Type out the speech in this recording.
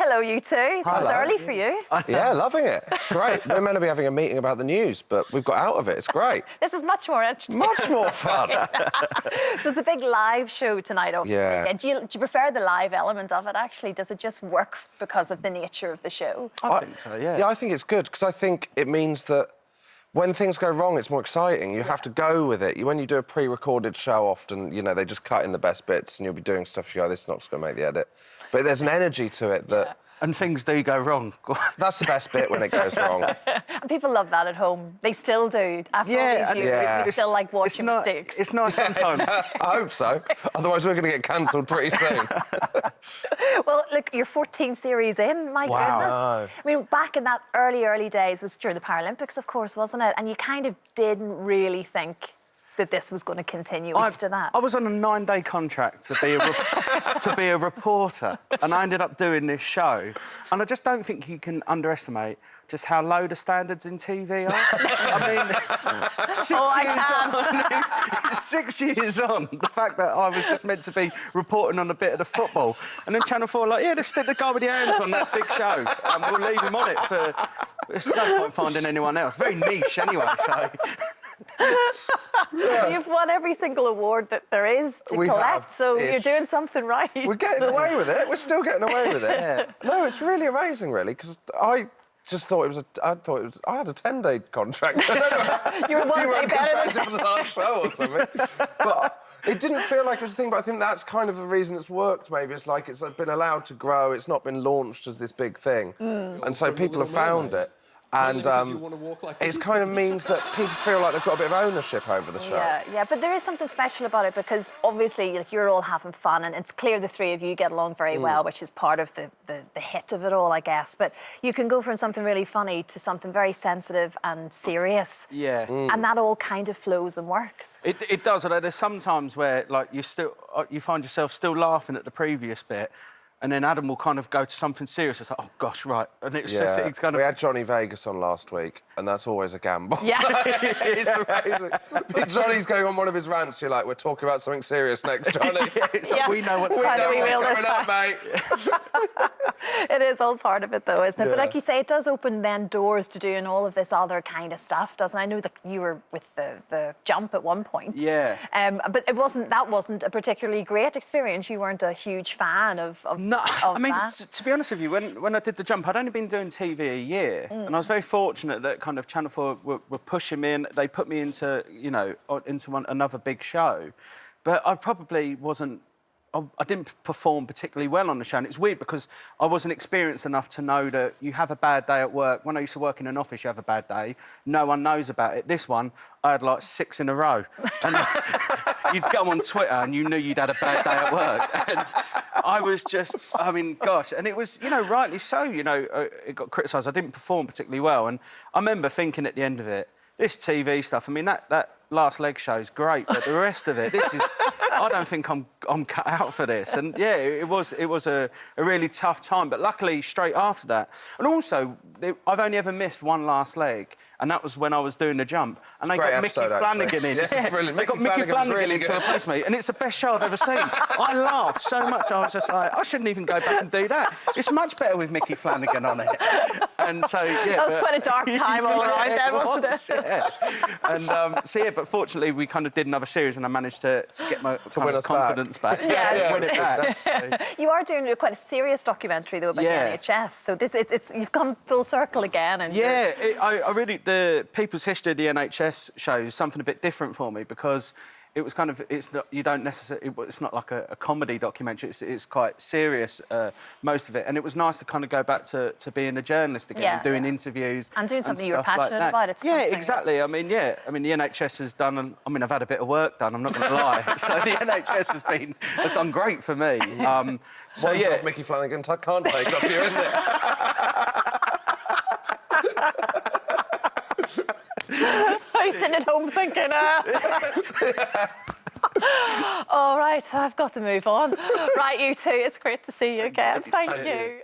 Hello, you two. It's early for you. Yeah, loving it. It's great. We're meant to be having a meeting about the news, but we've got out of it. It's great. This is much more interesting. Much more fun. So it's a big live show tonight, obviously. Yeah. Do you prefer the live element of it, actually? Does it just work because of the nature of the show? I think so, yeah. Yeah, I think it's good, because I think it means that when things go wrong, it's more exciting. You have to go with it. When you do a pre-recorded show, often, you know, they just cut in the best bits and you'll be doing stuff, you go, this is not going to make the edit. But there's an energy to it that... Yeah. And things do go wrong. That's the best bit when it goes wrong. And people love that at home. They still do. After all these years, we still like watching mistakes. It's nice sometimes. I hope so. Otherwise, we're going to get cancelled pretty soon. Well, look, you're 14 series in, my goodness. I mean, back in that early days was during the Paralympics, of course, wasn't it? And you kind of didn't really think that this was going to continue after that. I was on a 9-day contract to be a reporter, and I ended up doing this show. And I just don't think you can underestimate just how low the standards in TV are. I mean, 6 years on, the fact that I was just meant to be reporting on a bit of the football, and then Channel 4 like, yeah, let's stick the guy with the hands on that big show, and we'll leave him on it for... There's no point finding anyone else. Very niche, anyway, so... Yeah. You've won every single award that there is to collect, so you're doing something right. We're getting away with it. We're still getting away with it. Yeah. No, it's really amazing, really, because I just thought it was I had a 10-day contract. You were one day better than... It was the last show or something. But it didn't feel like it was a thing, but I think that's kind of the reason it's worked, maybe. It's like it's been allowed to grow. It's not been launched as this big thing. And so people have found it. And it kind of means that people feel like they've got a bit of ownership over the show. Yeah, but there is something special about it because obviously like, you're all having fun and it's clear the three of you get along very well, which is part of the hit of it all, I guess. But you can go from something really funny to something very sensitive and serious. Yeah. And that all kind of flows and works. It does, although there's some times where like you find yourself still laughing at the previous bit. And then Adam will kind of go to something serious. It's like, oh, gosh, right. And it's just... It's kind of... We had Johnny Vegas on last week, and that's always a gamble. Yeah. It's amazing. Johnny's going on one of his rants. You're like, we're talking about something serious next, Johnny. It's like, we know what's coming up, mate. It is all part of it, though, isn't it? Yeah. But like you say, it does open then doors to doing all of this other kind of stuff, doesn't it? I know that you were with the jump at one point. Yeah. But that wasn't a particularly great experience. You weren't a huge fan of No, I mean, that. to be honest with you, when I did the jump, I'd only been doing TV a year, and I was very fortunate that kind of Channel 4 were pushing me in. They put me into, you know, another big show, but I probably wasn't. I didn't perform particularly well on the show, and it's weird because I wasn't experienced enough to know that you have a bad day at work. When I used to work in an office, you have a bad day. No one knows about it. This one, I had like 6 in a row. And you'd go on Twitter and you knew you'd had a bad day at work. And I was just, I mean, gosh. And it was, you know, rightly so, you know, it got criticised. I didn't perform particularly well. And I remember thinking at the end of it, this TV stuff, I mean, that last leg show is great, but the rest of it, this is... I don't think I'm cut out for this. And, yeah, it was a really tough time. But luckily, straight after that... And also, I've only ever missed one last leg, and that was when I was doing the jump. And they got Mickey Flanagan in. Yeah, brilliant. They got Mickey Flanagan in to replace me, and it's the best show I've ever seen. I laughed so much, I was just like, I shouldn't even go back and do that. It's much better with Mickey Flanagan on it. And so, yeah... That was quite a dark time all around then, wasn't it? Yeah. And, so, yeah, but fortunately, we kind of did another series, and I managed to get my confidence back. Yeah. Win it back. You are doing quite a serious documentary, though, about the NHS. So you've come full circle again. And yeah, I really... The People's History of the NHS shows something a bit different for me because it was kind of... It's not like a comedy documentary. It's quite serious, most of it. And it was nice to kind of go back to being a journalist again and doing interviews. And doing something you were passionate about. Yeah, exactly. I mean, the NHS has done... I mean, I've had a bit of work done, I'm not going to lie. So the NHS has done great for me. So, yeah... Mickey Flanagan can't take off you, isn't it? He's sitting at home thinking, All right, I've got to move on. Right, you two, it's great to see you again. Thank you.